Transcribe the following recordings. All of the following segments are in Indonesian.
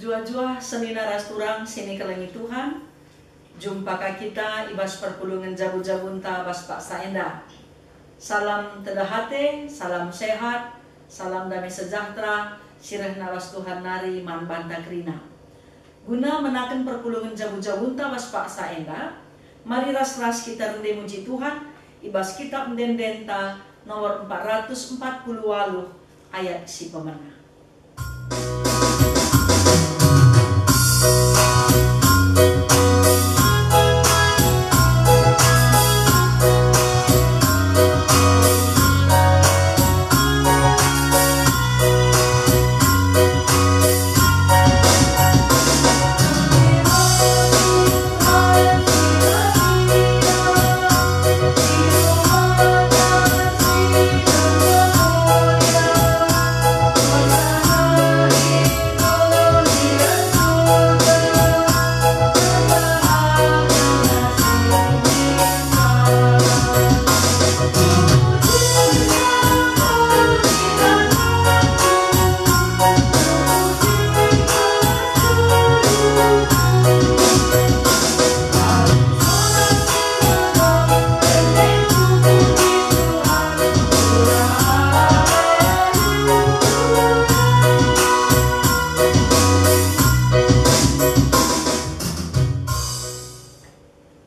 Jua-jua senina rasturang sini kelengi Tuhan. Jumpakah kita ibas perpulungan jabu-jabunta bas Pak Saenda. Salam tedahate, salam sehat, salam damai sejahtera, sirah naras Tuhan nari man banta krina. Guna menakan perpulungan jabu-jabunta bas Pak Saenda, mari ras-ras kita rende muji Tuhan, ibas kitab mendendenta nomor 440 ayat si pemenang.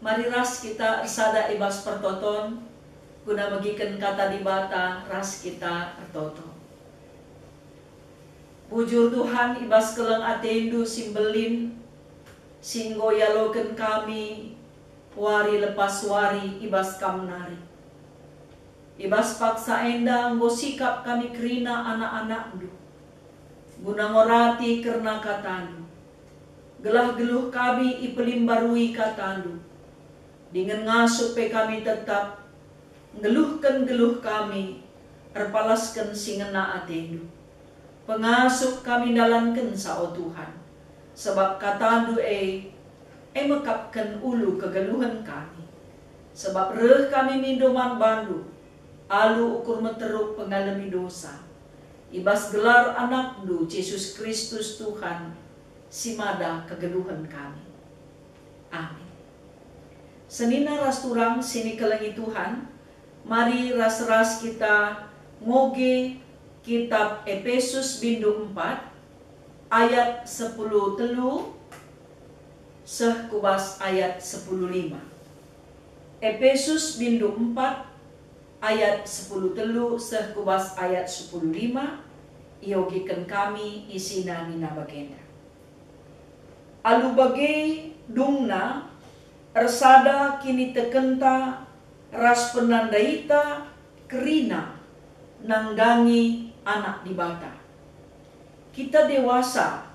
Mari ras kita ersada ibas pertoton, guna bagikan kata di bata ras kita pertoton. Bujur Tuhan ibas keleng atendu simbelin, singgo yaloken kami, wari lepas wari ibas kamnari. Ibas paksa enda nggo sikap kami kerina anak-anakmu, guna ngorati kerna katandu. Gelah geluh kami ipelimbarui katandu. Dengan ngasup pe kami tetap ngeluhkan geluh kami, erpalaskan singena atendu. Pengasup kami dalankan sao Tuhan, sebab katandu mekapkan ulu kegeluhan kami. Sebab reh kami mindoman bandu, alu ukur meteruk pengalami dosa. Ibas gelar anakdu Yesus Kristus Tuhan, simada kegeluhan kami. Amin. Senina rasturang sini kelengi Tuhan, mari ras-ras kita ngoge kitab Efesus bindu 4 ayat 10 telu seh kubas ayat 10:5. Efesus bindu 4 ayat 10 telu seh kubas ayat 10:5 iogikan kami isina nina bagenda. Alu bagai dungna ersada kini tekenta ras penandaita kerina nanggangi anak di bata. Kita dewasa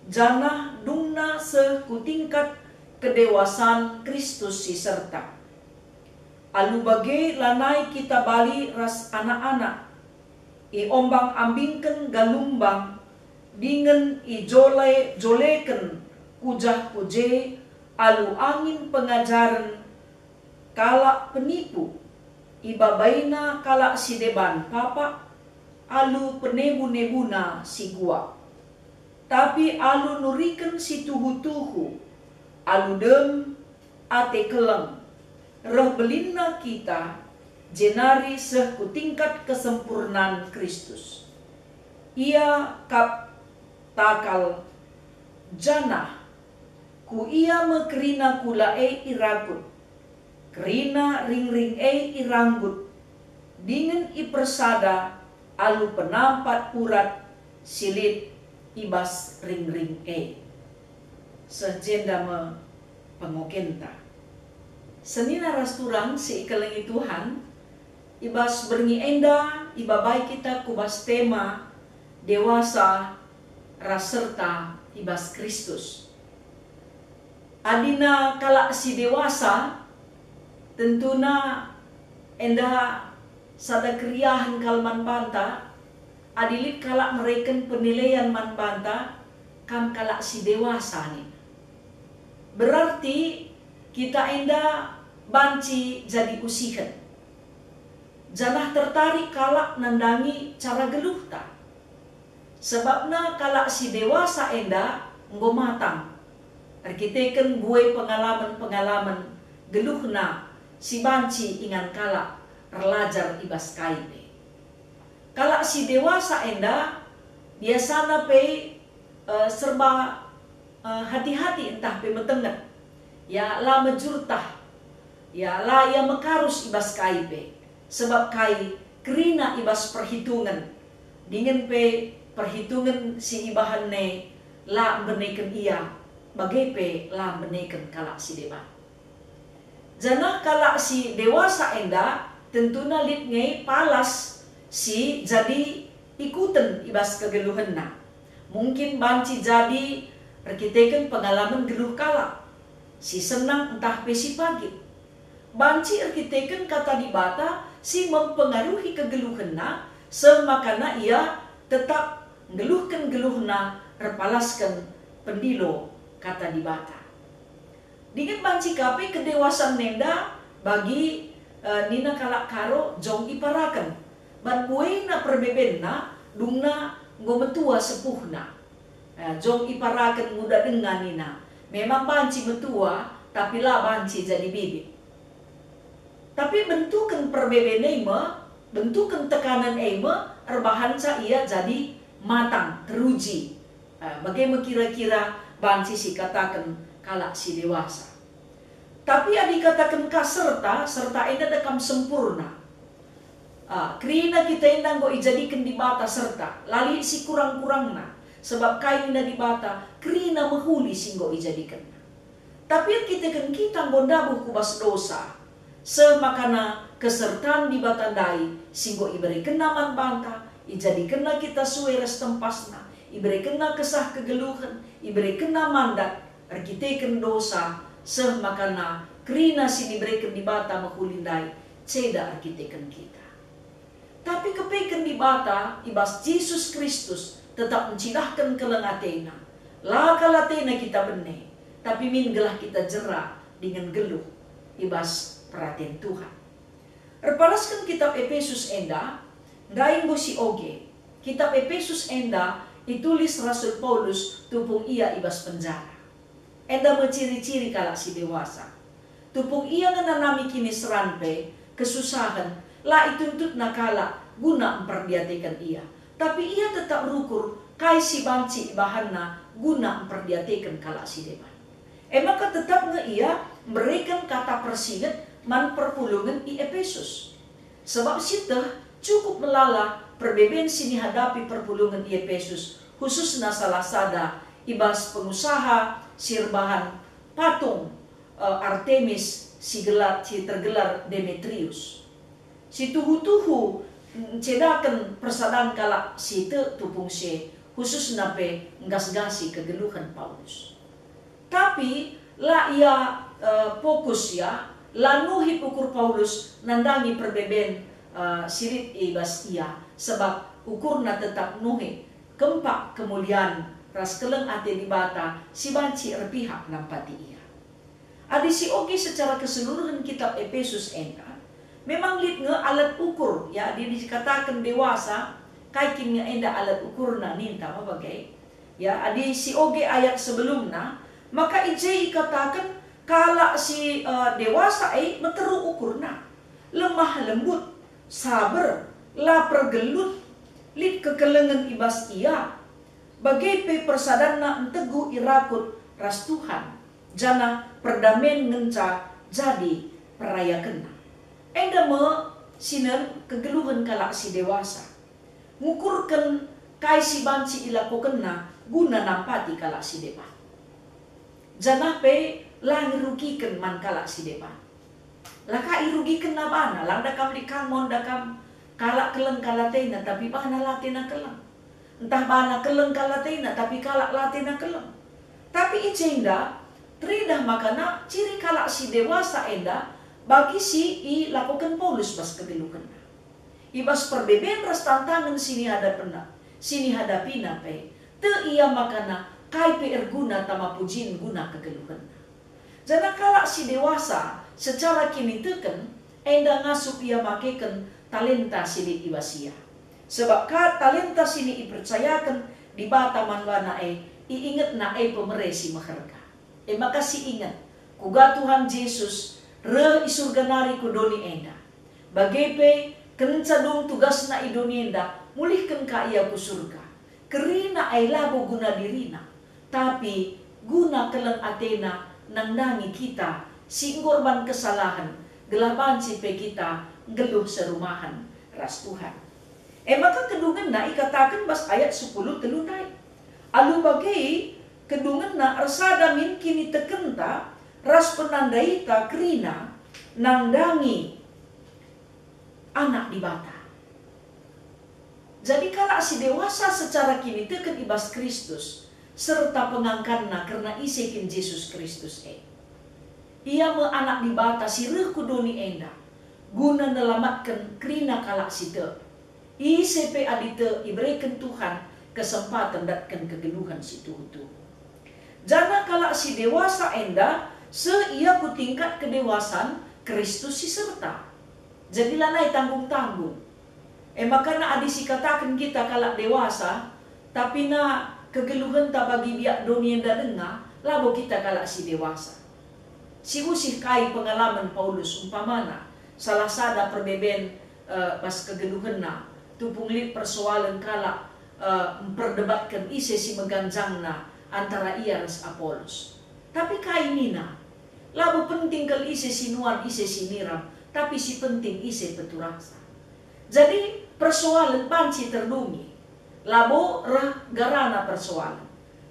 janah dungna sekutingkat kedewasaan Kristus si serta. Alu bagai lanai kita bali ras anak-anak ombang ambingken galumbang dingen joleken kujah kuje alu angin pengajaran kalak penipu, ibabaina kalak si deban papa, alu penebu-nebuna si gua. Tapi alu nuriken si tuhu-tuhu, alu dem ate keleng, reh belinna kita, jenari seh kutingkat kesempurnaan Kristus. Ia kap takal janah, ku ia mekerina kula iragut, kerina ring-ring iranggut, dengan ipersada alu penampat urat silit ibas ring-ring sejenda me pengokenta. Senina rasturang si ikelengi Tuhan, ibas berngi enda ibabai kita kubas tema dewasa raserta ibas Kristus. Adina kalak si dewasa tentuna enda sada kriahan kalman banta, adilit kalak mereken penilaian man banta kam kalak si dewasa nih. Berarti kita enda banci jadi usihan. Janah tertarik kalak nandangi cara geluh ta. Sebabna kalak si dewasa enda nggo matang. Arkiteken buai pengalaman-pengalaman geluhna si banci ingan kala relajar ibas kaipe. Kala si dewasa enda biasana pe serba hati-hati entah pe metenget. Ya la mejurtah. Ya la ya mekarus ibas kaipe. Sebab kai kerina ibas perhitungan. Dingin pe perhitungan si ibahan ne la beneken ia. Bagai pe la beneken kala si dewa. Jana kala si dewasa enda tentuna lit ngai palas si jadi ikutan ibas kegeluhanna. Mungkin banci jadi arkiteken pengalaman geluh kala. Si senang entah pe si pagi. Banci arkiteken kata di bata si mempengaruhi kegeluhanna semakana ia tetap ngeluhkan geluhna repalaskan pendilo kata di bata. Dingin banci kape kedewasaan nenda bagi nina kalak karo jong iparakan. Ban buena perbebenna dungna ngometua sepuhna. Jong iparakan muda dengan nina. Memang banci metua tapi lah banci jadi bibit. Tapi bentukan perbedaan ema, bentukan tekanan ema, erbahansa ia jadi matang, teruji. Bagaimana kira-kira banci si katakan kalak si dewasa. Tapi ada dikatakan serta enda dekam sempurna. Kerina kita enda go ijadikan di bata serta, lali si kurang-kurangna. Sebab kain enda di bata, kerina mahuli singgo ijadikan. Tapi kita kan kita gondabu kubas dosa. Semakana kesertaan di batandai singgo iberi kenaman banta, ijadikan kita sueres tempasna. Iberi kena kesah kegeluhan, iberi kena mandat, arkiteken dosa, semakana kerina si diberikan di bata mahulindai, ceda arkiteken kita. Tapi kepeken di bata, ibas Yesus Kristus tetap mencidahkan kelengatena. Lakalatena kita bene, tapi minggelah kita jerak dengan geluh, ibas perhatian Tuhan. Repalaskan kitab Efesus enda, daing si oge, kitab Efesus enda, ditulis Rasul Paulus tupung ia ibas penjara. Enda menciri-ciri kalak si dewasa. Tupung ia ngenanami kini seranpe, kesusahan, la ituntut nakala guna memperdiatikan ia. Tapi ia tetap rukur, kai si banci bahanna guna memperdiatikan kalak si dewa. Maka tetap nge ia memberikan kata persinget man perpulungan i Efesus. Sebab sitah cukup melala perbedaan sini hadapi perpulungan di Efesus, khususnya salah sada ibas pengusaha sirbahan patung Artemis si tergelar Demetrius. Si tuhu-tuhu cedakan persadaan kalak si tupung si khususnya pe ngas-gasi kegeluhan Paulus. Tapi la ia fokus ya lanuhi ukur Paulus nandangi perbedaan sirit ibas ia. Sebab ukurna tetap nuhi kempak kemuliaan ras keleng ate di bata si banci erpihak nampati ia. Adi si oge secara keseluruhan kitab Efesus enda memang lit nge alat ukur ya dikatakan dewasa kaikin nge enda alat ukurna ninta mabagai ya adi si oge ayat sebelumna maka ije katakan kala si dewasa meteru ukurna lemah lembut sabar la pergelut lit kekelengan ibas ia bagai pe persadana entegu irakut ras Tuhan jana perdamen ngenca jadi peraya kena enda me sinen kegeluhan kalak si dewasa ngukurkan kai si banci ilakokenna guna nampati kalak si dewa jana pe lang rugikan man kalak si dewa laka irugikan nabana lang dakam likamon dakam kalak keleng kalatena tapi bana latena keleng. Entah bana keleng kalatena tapi kalak latena keleng. Tapi ijenda tridah makana ciri kalak si dewasa enda bagi si i lakukan Paulus bas kegelukan. Ibas perbedaan ras tantangan sini hadapina pe. Te ia makana kai pe erguna tama pujin guna kegelukan. Jana kalak si dewasa secara kini teken enda ngasup ia makekan talenta sini ibasia. Sebab talenta sini dipercayakan di bata manwana iingat na pemeresi maharga. Makasih ingat, kuga Tuhan Yesus re isurganari ku doni enda. Bagepe kenca dong tugas na idoni enda, mulihkan ka iya ku surga. Kerina ay labo guna dirina, tapi guna kelang atena nang nangi kita si ngorban kesalahan, gelaban si pe kita geluh serumahan ras Tuhan. Maka kedungan na ikatakan bas ayat 10 telunai. Alu bagai kedungan na arsada min kini tekenta ras penandaita kerina nangdangi anak di bata. Jadi kalau si dewasa secara kini teken ibas Kristus serta pengangkanna karena isekin Yesus Kristus ia me anak di bata si reh kudoni enda guna nelamatkan kerina kalak si te ICP adite iberikan Tuhan kesempatan datkan kegeluhan si tuhu. Jana kalak si dewasa enda ia ku tingkat kedewasaan Kristus si serta. Jadilah naik tanggung-tanggung. Maka na adi si katakan kita kalak dewasa, tapi na kegeluhan tak bagi biak doni enda dengar, labo kita kalak si dewasa. Si usih kai pengalaman Paulus umpamana salah sada perbeben pas kegeluhan na tupunglit persoalan kalak memperdebatkan ise si meganjangna antara ia res Apolos. Tapi kai nina labo penting kal ise sinuan ise siniram, tapi si penting ise peturaksa. Jadi persoalan banci terdungi labo garana persoalan.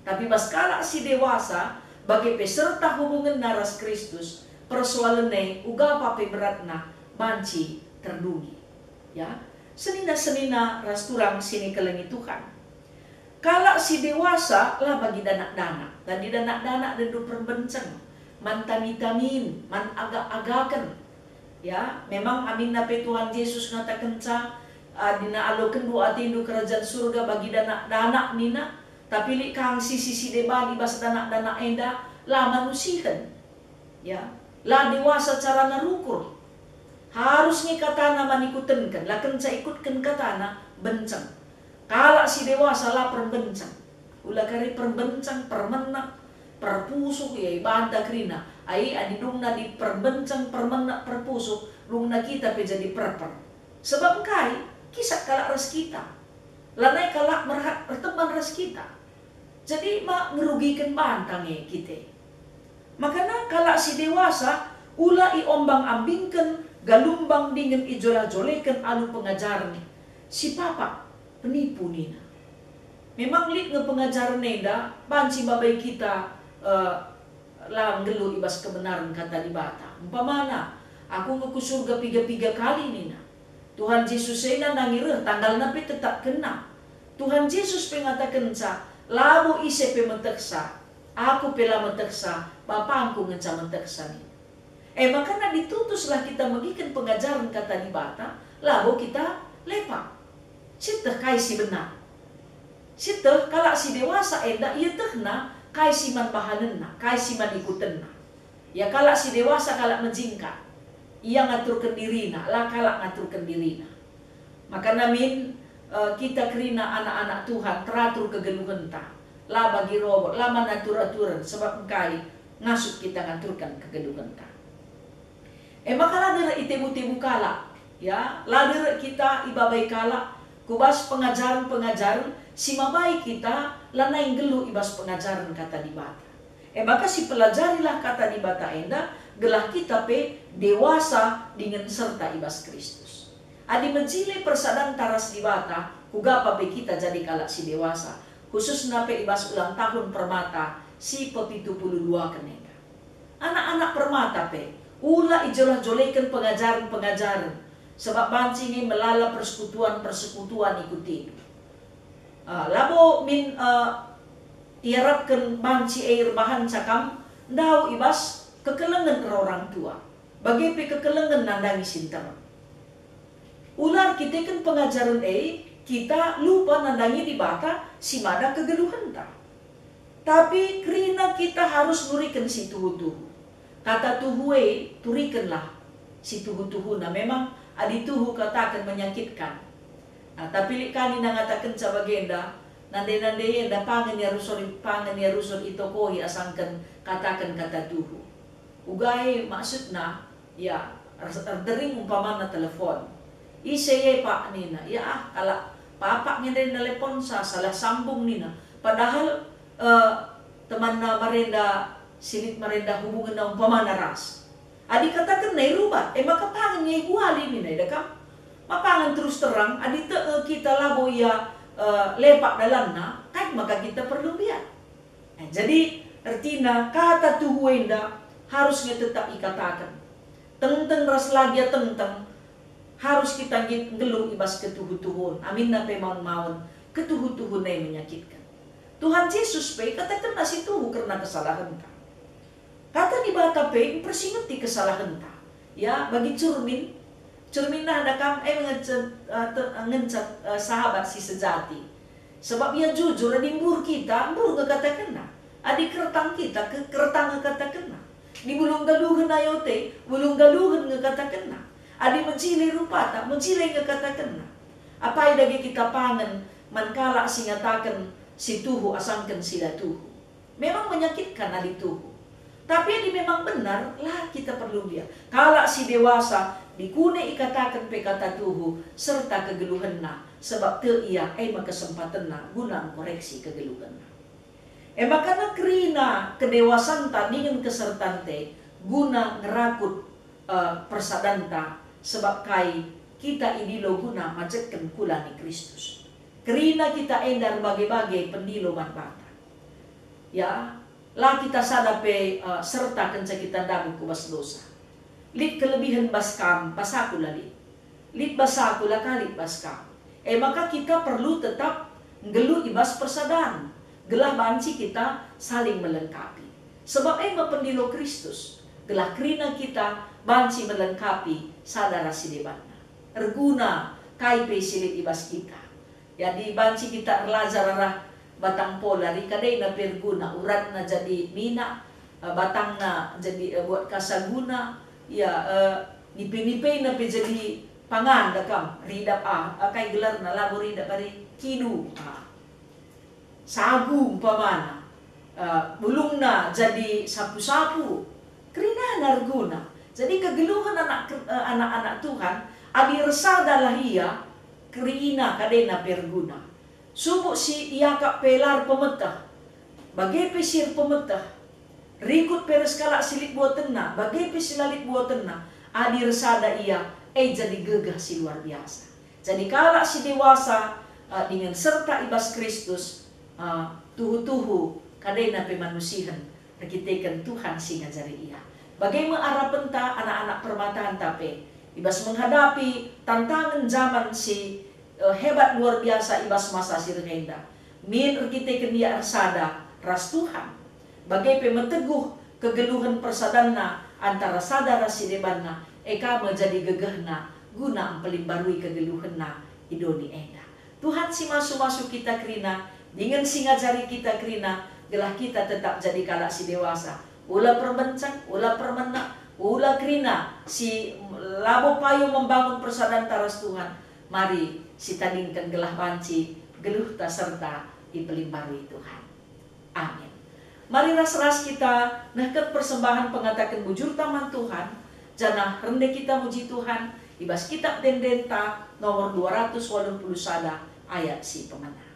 Tapi pas kalak si dewasa bagi peserta hubungan naras Kristus persoalan uga pape beratna banci terdungi. Ya, senina-senina ras turang sini kelengi Tuhan. Kalak si dewasa lah bagi danak-danak. Tadi danak-danak dan perbenceng, mantanitamin, man agak-agakan. Ya, memang amin nape Tuhan Yesus ngatakan dina aloken dua atindu kerajaan surga bagi danak-danak nina. Tapi li kang sisi debani bas danak-danak enda lah manusihan. Ya, lah dewasa cara narukur. Harusnya katana manikutan kan, lah kenca ikutkan katana bencang. Kalau si dewasa lah perbencang, ulah kari perbencang, permenak, perpusuk ya banta krina. Ai adidungna di perbencang, permenak, perpusuk, lungna kita pe jadi perper. Sebab kai kisah kalak ras kita, lanai kalak merhat perteman ras kita. Jadi mak merugikan bantang kita. Makanya kalak si dewasa ulah iombang-ambingkan galumbang dengan ijola-jolekan alu pengajaran si papa penipu nina. Memang lit nge pengajaran neda banci babai kita lang gelu ibas kebenaran kata di bata. Umpamana aku nge surga 3 kali nina. Tuhan Yesus ena nangireh tanggal napi tetap kena. Tuhan Yesus pengatakan labo ise pe menteksa, aku pela menteksa, bapangku ngeca menteksa ni. Makanya ditutuslah kita magikan pengajaran kata di bata, labo kita lepak. Siteh kai si benar. Siteh kalak si dewasa enda iya tehna kai si man bahanenna, kai si man ikutenna. Ya kalak si dewasa kalak menjingkat. Ia ngaturkan dirina, lah kalak ngaturkan dirina. Maka namin kita kerina anak-anak Tuhan teratur kegeluhan ta. Lah bagi robot, lah manatur-aturan sebab engkai ngasut kita ngaturkan kegeluhan ta. Maka ladera itebu-tebu kalak, ya, ladera kita ibabai kalak, kubas pengajaran-pengajaran, si mabai kita lanai gelu ibas pengajaran kata di bata. Maka si pelajarilah kata di bata enda, gelah kita pe dewasa dengan serta ibas Kristus. Adi menjile persadang taras di bata, kugapa pe kita jadi kalak si dewasa, khusus nape ibas ulang tahun permata si pe-72 kenega. Anak-anak permata pe, ulah ijolah-jolekan pengajaran-pengajaran. Sebab bancingi melala persekutuan-persekutuan ikuti. Labo min iarapkan banci air bahan cakam, ndau ibas kekelengan orang tua. Bagi kekelengan nandangi sintang. Ular kita kan pengajaran kita lupa nandangi di bata si mada kegeluhan ta. Tapi kerina kita harus nurikan si tuhu-tuhu. Kata tuhuwe, turikanlah si tuhu-tuhu. Nah memang adi tuhu katakan menyakitkan. Nah, tapi kani nangatakan sa bagenda, Nande-nande da pangan ya rusol ito kohi asangkan katakan kata Tuhu. Ugay maksudna ya dering umpama na telepon. Iseye pak nina ya kala papak ngene telepon sa salah sambung nina. Padahal teman na marenda silit marenda hubungan na umpama na ras. Adi katakan na irubat makapangan niya iguali nina dakam. Mapangan terus terang adi kita labo ya lepak dalamna kan maka kita perlu biar. Jadi artinya kata Tuhu enda harusnya tetap ikatakan. Tentang ras lagi tentang harus kita ngeluh ibas ketuhu-tuhun. Amin na pe maun-maun ketuhu-tuhun na menyakitkan. Tuhan Yesus pe katakan nasi Tuhu karena kesalahan ta. Kata di bata pe persingeti kesalahan ta. Ya bagi cermin nah ada kam ngencat sahabat si sejati. Sebab ia jujur adi mbur kita, mbur ngekatakan na. Adi keretang kita, keretang ngekatakan na. Di bulung galuhan ayote, bulung galuhan ngekatakan na. Adi mencilai rupata, mencilai ngekatakan na. Apa dagi kita pangan, mankala singatakan si Tuhu asangkan sila Tuhu. Memang menyakitkan adi Tuhu. Tapi adi memang benar, lah kita perlu dia. Kala si dewasa, dikune ikatakan pe kata Tuhu serta kegeluhan na sebab te ia kesempatan na guna koreksi kegeluhan na. Makana kerina kedewasan ta dengan kesertan te guna ngerakut persadanta sebab kai kita idilo guna majekken kula ni Kristus. Kerina kita endar bagai-bagai pendilo manbata. Ya, lah kita sadape serta kenca kita dagu kubas dosa. Lit kelebihan baskam, basaku lali. Lit basaku lah kali baskam. Maka kita perlu tetap ngelu ibas persadaan. Gelah banci kita saling melengkapi. Sebab pendilo Kristus. Gelah kerina kita banci melengkapi sadara sidebatna. Erguna kai pe silit ibas kita. Jadi banci kita erlajar arah batang polari kadai na perguna urat na jadi mina, batang na jadi buat kasaguna. Ya, nipe-nipe na pe jadi pangan dakam ridap kay gelar na labo ridap bari kinu sagu umpamana bulung na jadi sapu-sapu kerina narguna. Jadi kegeluhan anak-anak Tuhan adi resada lah ia kerina kadena perguna. Subuk si iakak pelar pemetah bagai pesir pemetah rikut peres kalak silit buatan na, bagai pesilalit buatan na, adi resada ia, jadi gegah si luar biasa. Jadi kalak si dewasa dengan serta ibas Kristus, tuhu-tuhu kadena pemanusihan, nakitekan Tuhan si ngajari ia. Bagaimana arah penta anak-anak permatahan tape, ibas menghadapi tantangan zaman si hebat luar biasa ibas masa sirhenda. Min nakitekan ia resada ras Tuhan. Bagai pemeteguh kegeluhan persadana antara sadara sidebanna eka menjadi gegehna guna pelimbarui kegeluhanna idoni enda. Tuhan si masuk-masuk kita kerina dengan si ngajari kita kerina gelah kita tetap jadi kalak si dewasa. Ula perbencang, ula permena, ula kerina si labo payu membangun persadaran taras Tuhan. Mari si tandingkan gelah banci geluh ta serta dipelimbarui Tuhan. Amin. Mari ras-ras kita nahket persembahan pengatakan bujur taman Tuhan. Janah rendah kita muji Tuhan. Ibas kitab Dendenta nomor 281 ayat si pemenang.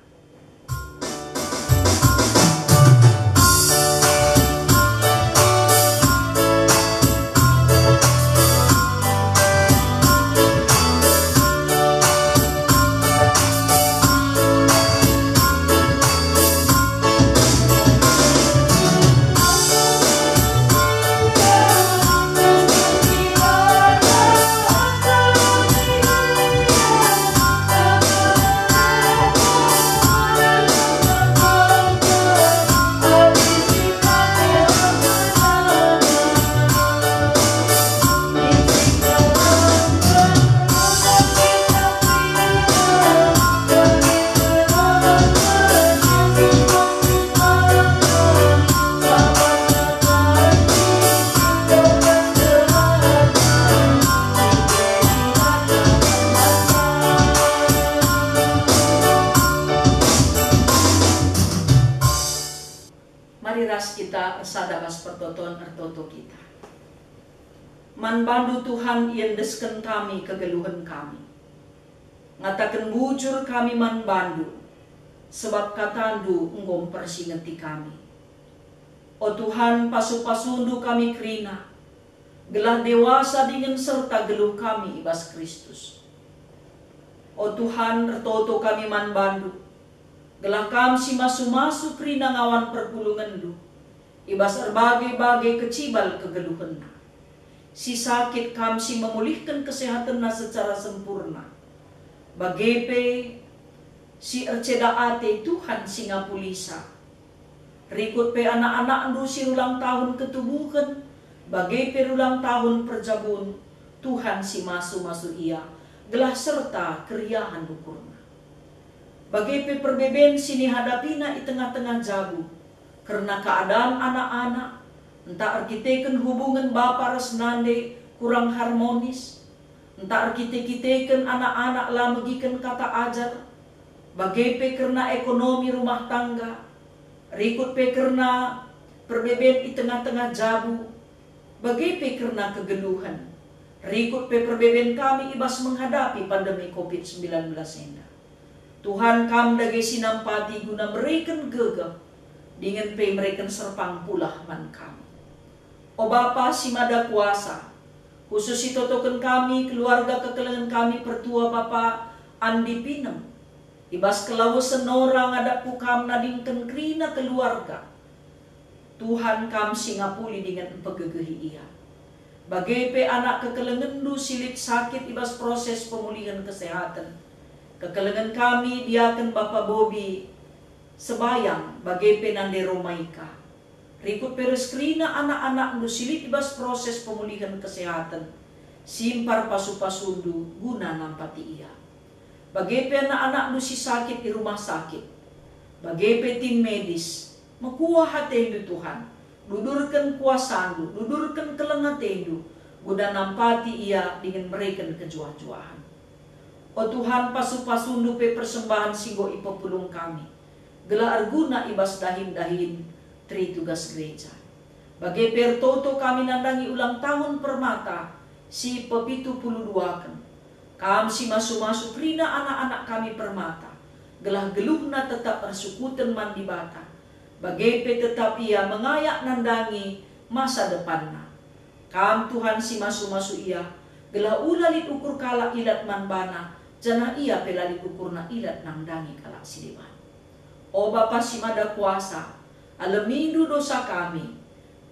Mari ras kita sada bas pertoton ertoto kita. Man bandu Tuhan iendesken kami kegeluhan kami. Ngatakan bujur kami man bandu, sebab katandu enggom persingeti kami. O Tuhan pasu-pasundu kami kerina, gelah dewasa dengan serta geluh kami ibas Kristus. O Tuhan ertoto kami man bandu, gelah kami si masu-masu kerina ngawan perpulungandu, ibas erbagai-bagai kecibal kegeluhanna. Si sakit kami si memulihkan kesehatanna secara sempurna. Bagepe si erceda ate Tuhan singapulisa. Rikut pe anak-anak ndu si ulang tahun ketubuhan. Bagepe ulang tahun perjabun Tuhan si masu-masu ia. Gelah serta keriahan ukurna. Bagepe perbeben sini hadapina di tengah-tengah jabu. Karena keadaan anak-anak. Entah arkiteken hubungan bapa resnande kurang harmonis. Entah arkiteken anak-anak lah megikan kata ajar. Bagepe karena ekonomi rumah tangga. Rikut pe karena perbeben di tengah-tengah jabu. Bagepe karena kegeluhan. Rikut pe perbeben kami ibas menghadapi pandemi COVID-19 ini. Tuhan kam dage sinampati guna mereken gegah. Dengan pe mereken serpang pulah man kami. O Bapa si mada kuasa, khusus itotoken kami, keluarga kekelengan kami, pertua Bapa Andi Pinem. Ibas kelawusan orang ada pukam nadingken krina keluarga. Tuhan kam singapuli dengan pegegehi ia. Bagepe anak kekelengan du silit sakit ibas proses pemulihan kesehatan. Kekelengan kami diaken Bapa Bobi sebayang bagepe nande Romaika. Rikut pereskrina anak-anak nu silit ibas proses pemulihan kesehatan. Simpar pasu-pasundu guna nampati ia. Bagepe anak-anak nu si sakit di rumah sakit. Bagepe tim medis. Makuah hatendu Tuhan. Dudurkan kuasandu, dudurkan kelengatendu. Guna nampati ia dengan mereka kejuah-juahan. O Tuhan pasu-pasundu pe persembahan singgo ipopulung kami. Gelar guna ibas dahin-dahin. Tri tugas gereja. Bagai pertoto kami nandangi ulang tahun permata si pepitu puluh duakan. Kam si masu-masu krina anak-anak kami permata. Gelah geluhna tetap bersukutan mandi bata. Bagai pe tetap ia mengayak nandangi masa depanna. Kam Tuhan si masu-masu ia. Gelah ulalit ukur kala ilat manbana. Jana ia pelalit ukurna ilat nandangi kala sidiban. O Bapa si mada kuasa. Alamidu dosa kami,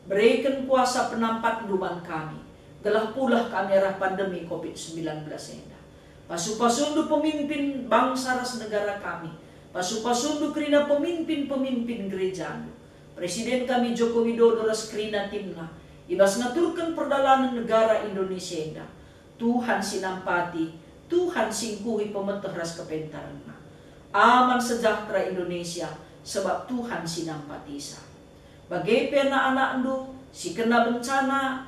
berikan kuasa penampat duman kami, gelah pulah kami arah pandemi COVID-19 ini. Pasu-pasundu pemimpin bangsa ras negara kami, pasu-pasundu kerina pemimpin-pemimpin gereja. Presiden kami Joko Widodo ras kerina timna, ibas ngaturkan perdalanan negara Indonesia ini. Tuhan sinampati, Tuhan singkuhi pemetah ras kepentaran. Aman sejahtera Indonesia. Sebab Tuhan sinampatisa. Bagai anak-anak ndu si kena bencana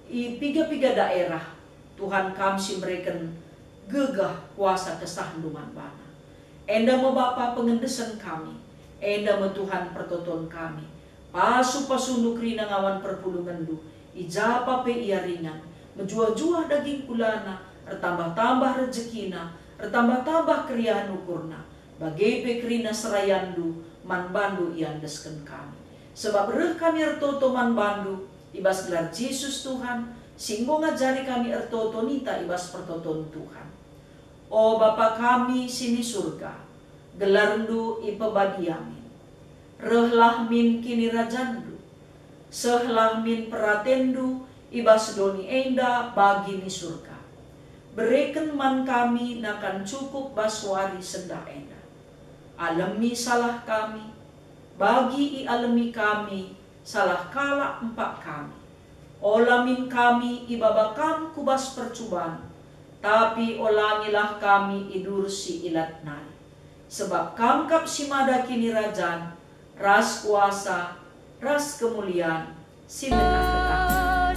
i piga-piga daerah. Tuhan kam si mereken gegah kuasa kesahanduman bana. Enda mo Bapa pengendesan kami. Enda mo Tuhan pertoton kami. Pasu-pasundu krina ngawan perpulungan ndu. Ijapa pe ia ringan. Menjuah-juah daging kulana. Ertambah-tambah rezekina. Ertambah-tambah keriahan ukurna. Bagai pe krina serayandu. Man bandu iandesken kami. Sebab reh kami ertoto man bandu. Ibas gelar Yesus Tuhan. Singgo ngajari kami ertoto nita ibas pertoton Tuhan. O Bapa kami sini surga. Gelarndu ipebadiamin. Rehlah min kini rajandu. Sehlah min peratendu. Ibas doni enda bagi ni surga. Berikan man kami nakan cukup baswari senda enda. Alami salah kami, bagi alami kami, salah kala empat kami. Olamin kami ibabakam kubas percubaan, tapi olangilah kami idur si ilat nai. Sebab kamkap si mada kini rajan, ras kuasa, ras kemuliaan, si menang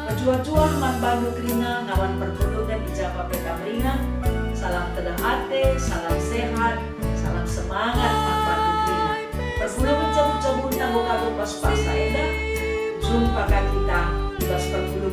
Pejuah-juah man bandu krina ngawan perpulungan ijabah pekamringan. Salam tedah ate, salam sehat, salam semangat man bandu krina. Perpulungan kado-kado pas pak saenda. Jumpa kita ibas perpuluhan